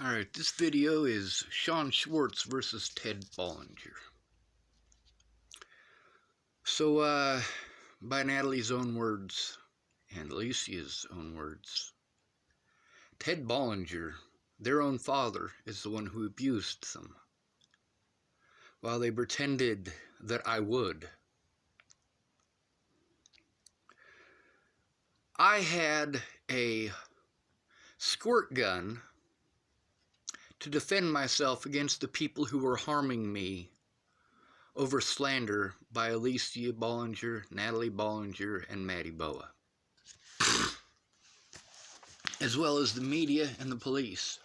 Alright, this video is Shawn Schwartz versus Ted Bollinger. So, by Natalie's own words, and Alicia's own words, Ted Bollinger, their own father, is the one who abused them, while they pretended that I would. I had a squirt gun to defend myself against the people who were harming me over slander by Alicia Bollinger, Natalie Bollinger, and Maddie Boa, as well as the media and the police.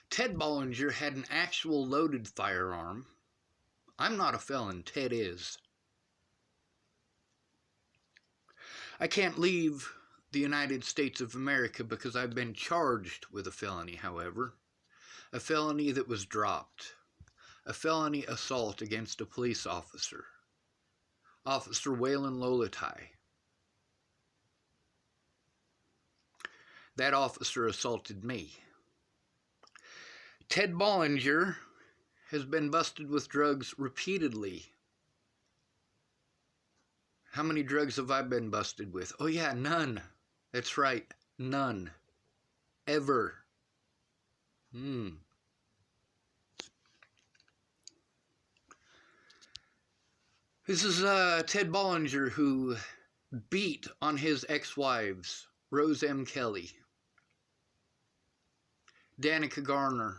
Ted Bollinger had an actual loaded firearm. I'm not a felon, Ted is. I can't leave the United States of America because I've been charged with a felony, however. A felony that was dropped. A felony assault against a police officer. Officer Waylon Lolatai. That officer assaulted me. Ted Bollinger has been busted with drugs repeatedly. How many drugs have I been busted with? Oh yeah, none. That's right, none. Ever. This is Ted Bollinger, who beat on his ex-wives, Rose M. Kelly, Danica Garner,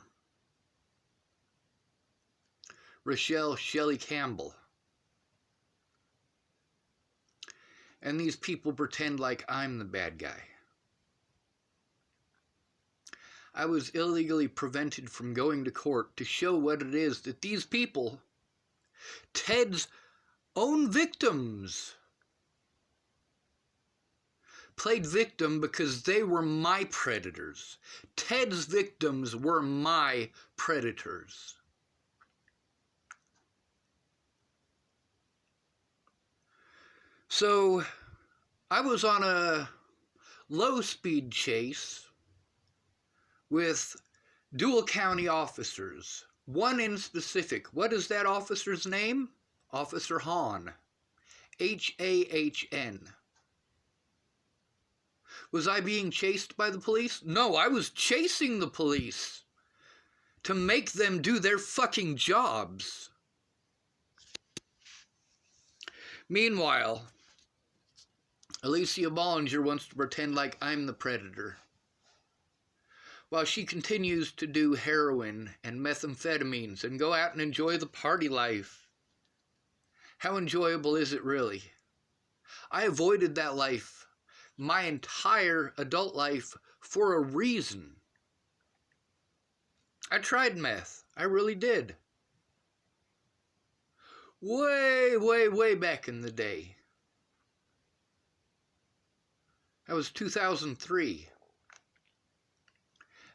Rochelle Shelley Campbell. And these people pretend like I'm the bad guy. I was illegally prevented from going to court to show what it is that these people, Ted's own victims, played victim because they were my predators. Ted's victims were my predators. So, I was on a low-speed chase with dual county officers, one in specific. What is that officer's name? Officer Hahn. H-A-H-N. Was I being chased by the police? No, I was chasing the police to make them do their fucking jobs. Meanwhile, Alicia Bollinger wants to pretend like I'm the predator, while she continues to do heroin and methamphetamines and go out and enjoy the party life. How enjoyable is it really? I avoided that life my entire adult life for a reason. I tried meth. I really did. Way back in the day. That was 2003.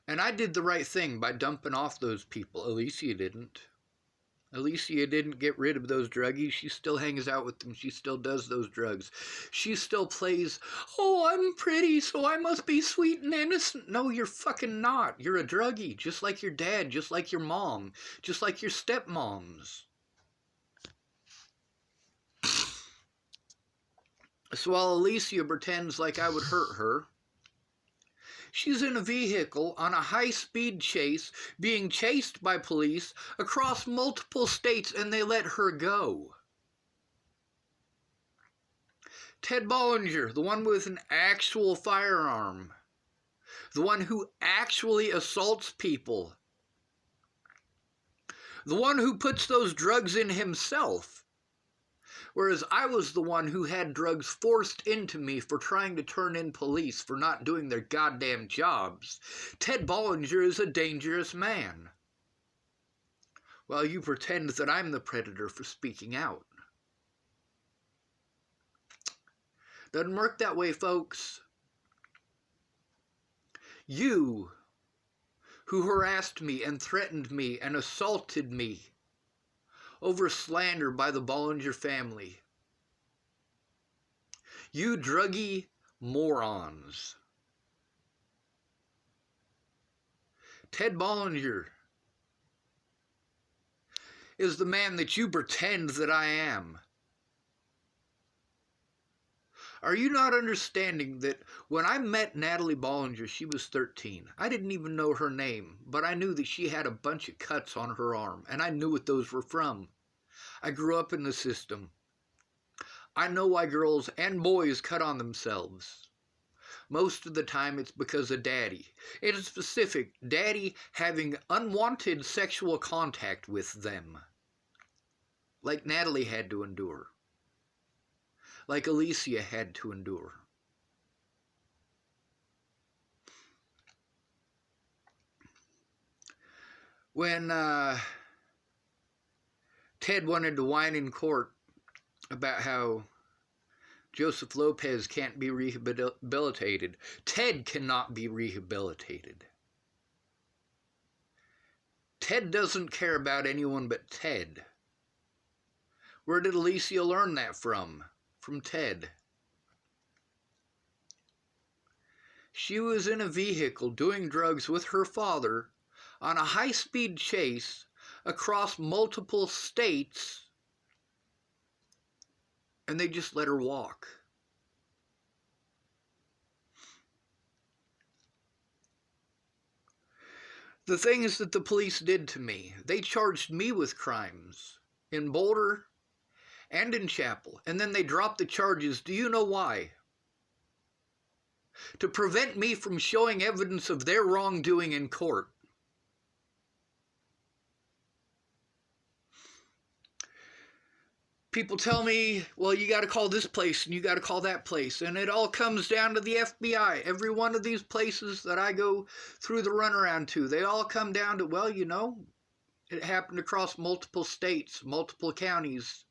And I did the right thing by dumping off those people. Alicia didn't. Alicia didn't get rid of those druggies. She still hangs out with them. She still does those drugs. She still plays, oh, I'm pretty, so I must be sweet and innocent. No, you're fucking not. You're a druggie, just like your dad, just like your mom, just like your stepmoms. So while Alicia pretends like I would hurt her, she's in a vehicle on a high-speed chase, being chased by police across multiple states, and they let her go. Ted Bollinger, the one with an actual firearm, the one who actually assaults people, the one who puts those drugs in himself, whereas I was the one who had drugs forced into me for trying to turn in police for not doing their goddamn jobs. Ted Bollinger is a dangerous man, while you pretend that I'm the predator for speaking out. Doesn't work that way, folks. You, who harassed me and threatened me and assaulted me over slander by the Bollinger family. You druggy morons. Ted Bollinger is the man that you pretend that I am. Are you not understanding that when I met Natalie Bollinger, she was 13. I didn't even know her name, but I knew that she had a bunch of cuts on her arm, and I knew what those were from. I grew up in the system. I know why girls and boys cut on themselves. Most of the time it's because of daddy. It is specific, daddy having unwanted sexual contact with them. Like Natalie had to endure. Like Alicia had to endure. When Ted wanted to whine in court about how Joseph Lopez can't be rehabilitated, Ted cannot be rehabilitated. Ted doesn't care about anyone but Ted. Where did Alicia learn that from? From Ted. She was in a vehicle doing drugs with her father on a high-speed chase across multiple states, and they just let her walk. The things that the police did to me, they charged me with crimes in Boulder and in Chapel, and then they dropped the charges. Do you know why? To prevent me from showing evidence of their wrongdoing in court. People tell me, well, you got to call this place and you got to call that place. And it all comes down to the FBI. Every one of these places that I go through the runaround to, they all come down to, well, you know, it happened across multiple states, multiple counties.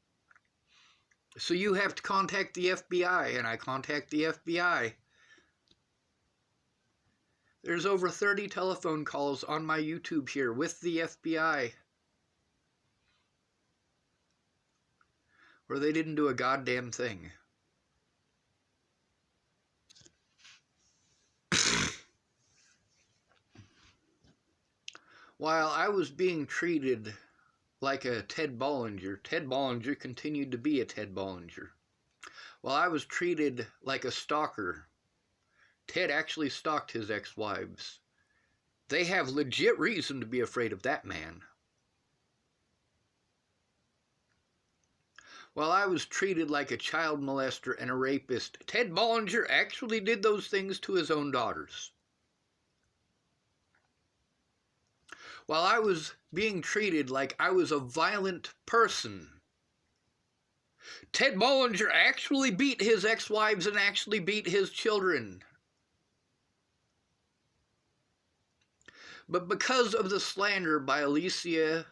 So you have to contact the FBI, and I contact the FBI. There's over 30 telephone calls on my YouTube here with the FBI. Where they didn't do a goddamn thing. While I was being treated like a Ted Bollinger continued to be a Ted Bollinger. While I was treated like a stalker, Ted actually stalked his ex-wives. They have legit reason to be afraid of that man. While I was treated like a child molester and a rapist, Ted Bollinger actually did those things to his own daughters. While I was being treated like I was a violent person, Ted Bollinger actually beat his ex-wives and actually beat his children. But because of the slander by Alicia,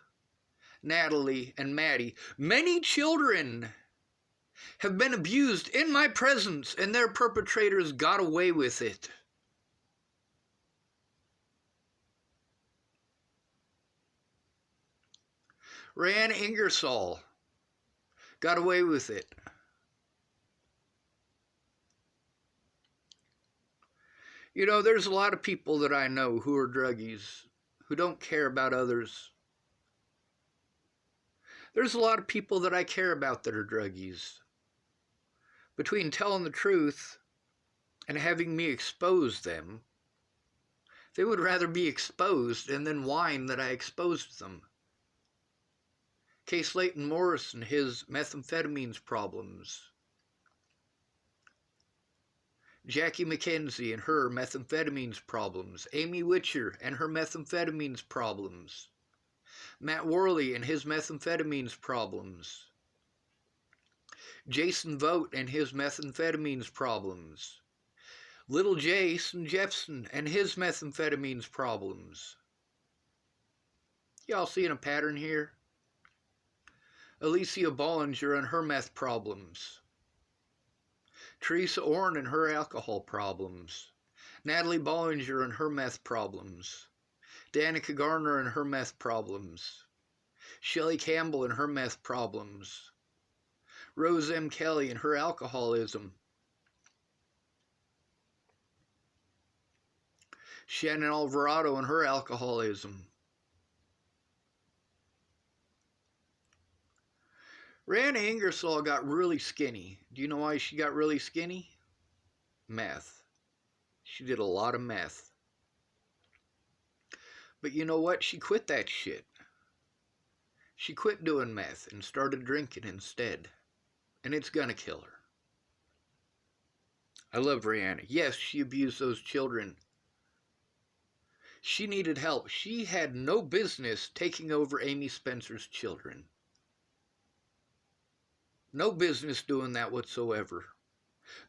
Natalie, and Maddie, many children have been abused in my presence, and their perpetrators got away with it. Ryan Ingersoll got away with it. You know, there's a lot of people that I know who are druggies, who don't care about others. There's a lot of people that I care about that are druggies. Between telling the truth and having me expose them, they would rather be exposed and then whine that I exposed them. Case Leighton Morris and his methamphetamines problems. Jackie McKenzie and her methamphetamines problems. Amy Witcher and her methamphetamines problems. Matt Worley and his methamphetamines problems. Jason Vogt and his methamphetamines problems. Little Jason Jeffson and his methamphetamines problems. Y'all seeing a pattern here? Alicia Bollinger and her meth problems. Teresa Orrin and her alcohol problems. Natalie Bollinger and her meth problems. Danica Garner and her meth problems. Shelley Campbell and her meth problems. Rose M. Kelly and her alcoholism. Shannon Alvarado and her alcoholism. Rihanna Ingersoll got really skinny. Do you know why she got really skinny? Meth. She did a lot of meth. But you know what? She quit that shit. She quit doing meth and started drinking instead. And it's gonna kill her. I love Rihanna. Yes, she abused those children. She needed help. She had no business taking over Amy Spencer's children. No business doing that whatsoever.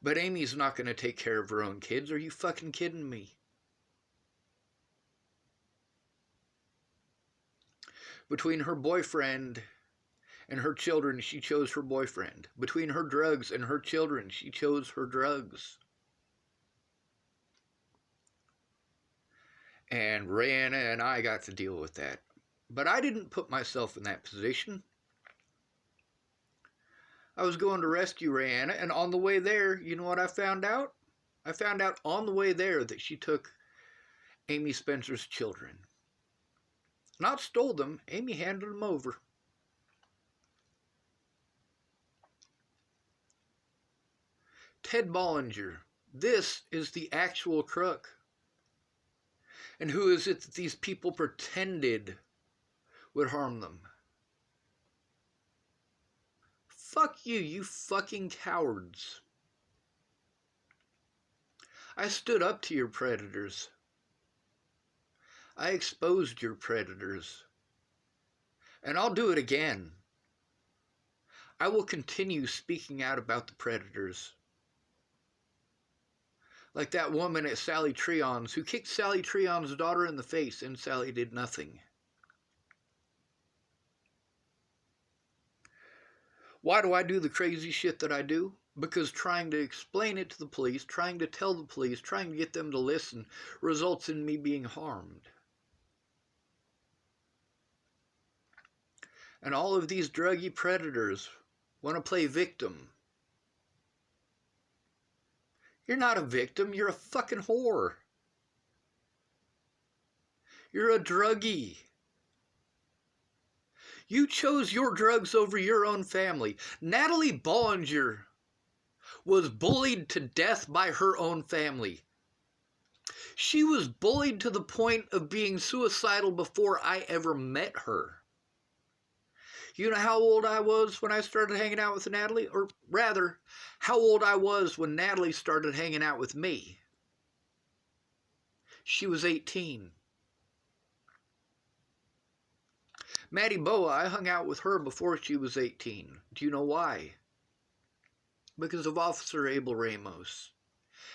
But Amy's not going to take care of her own kids. Are you fucking kidding me? Between her boyfriend and her children, she chose her boyfriend. Between her drugs and her children, she chose her drugs. And Rihanna and I got to deal with that. But I didn't put myself in that position. I was going to rescue Rihanna, and on the way there, you know what I found out? I found out on the way there that she took Amy Spencer's children. Not stole them, Amy handed them over. Ted Bollinger, this is the actual crook. And who is it that these people pretended would harm them? Fuck you, you fucking cowards. I stood up to your predators. I exposed your predators. And I'll do it again. I will continue speaking out about the predators. Like that woman at Sally Treon's who kicked Sally Treon's daughter in the face and Sally did nothing. Why do I do the crazy shit that I do? Because trying to explain it to the police, trying to tell the police, trying to get them to listen, results in me being harmed. And all of these druggy predators want to play victim. You're not a victim, you're a fucking whore. You're a druggie. You chose your drugs over your own family. Natalie Bollinger was bullied to death by her own family. She was bullied to the point of being suicidal before I ever met her. You know how old I was when I started hanging out with Natalie? Or rather, how old I was when Natalie started hanging out with me. She was 18. Maddie Boa, I hung out with her before she was 18. Do you know why? Because of Officer Abel Ramos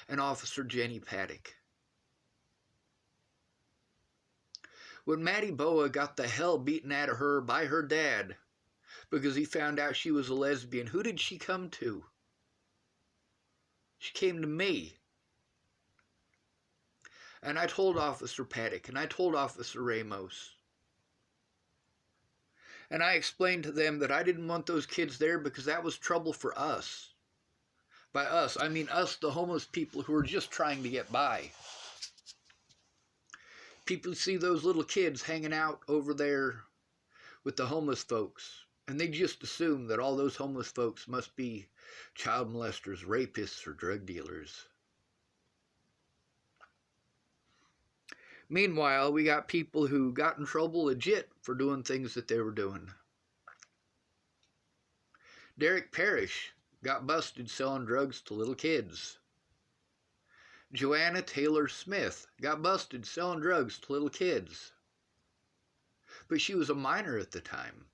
and Officer Jenny Paddock. When Maddie Boa got the hell beaten out of her by her dad because he found out she was a lesbian, who did she come to? She came to me. And I told Officer Paddock and I told Officer Ramos. And I explained to them that I didn't want those kids there because that was trouble for us. By us, I mean us, the homeless people who are just trying to get by. People see those little kids hanging out over there with the homeless folks, and they just assume that all those homeless folks must be child molesters, rapists, or drug dealers. Meanwhile, we got people who got in trouble legit for doing things that they were doing. Derek Parrish got busted selling drugs to little kids. Joanna Taylor Smith got busted selling drugs to little kids. But she was a minor at the time,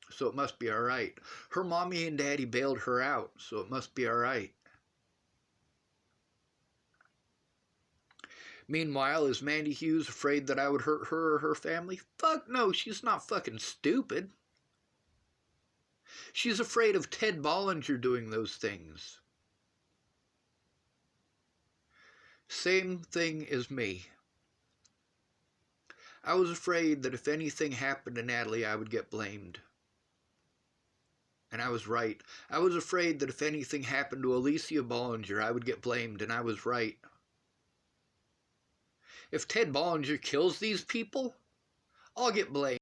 so it must be all right. Her mommy and daddy bailed her out, so it must be all right. Meanwhile, is Mandy Hughes afraid that I would hurt her or her family? Fuck no, she's not fucking stupid. She's afraid of Ted Bollinger doing those things. Same thing as me. I was afraid that if anything happened to Natalie, I would get blamed. And I was right. I was afraid that if anything happened to Alicia Bollinger, I would get blamed, and I was right. If Ted Bollinger kills these people, I'll get blamed.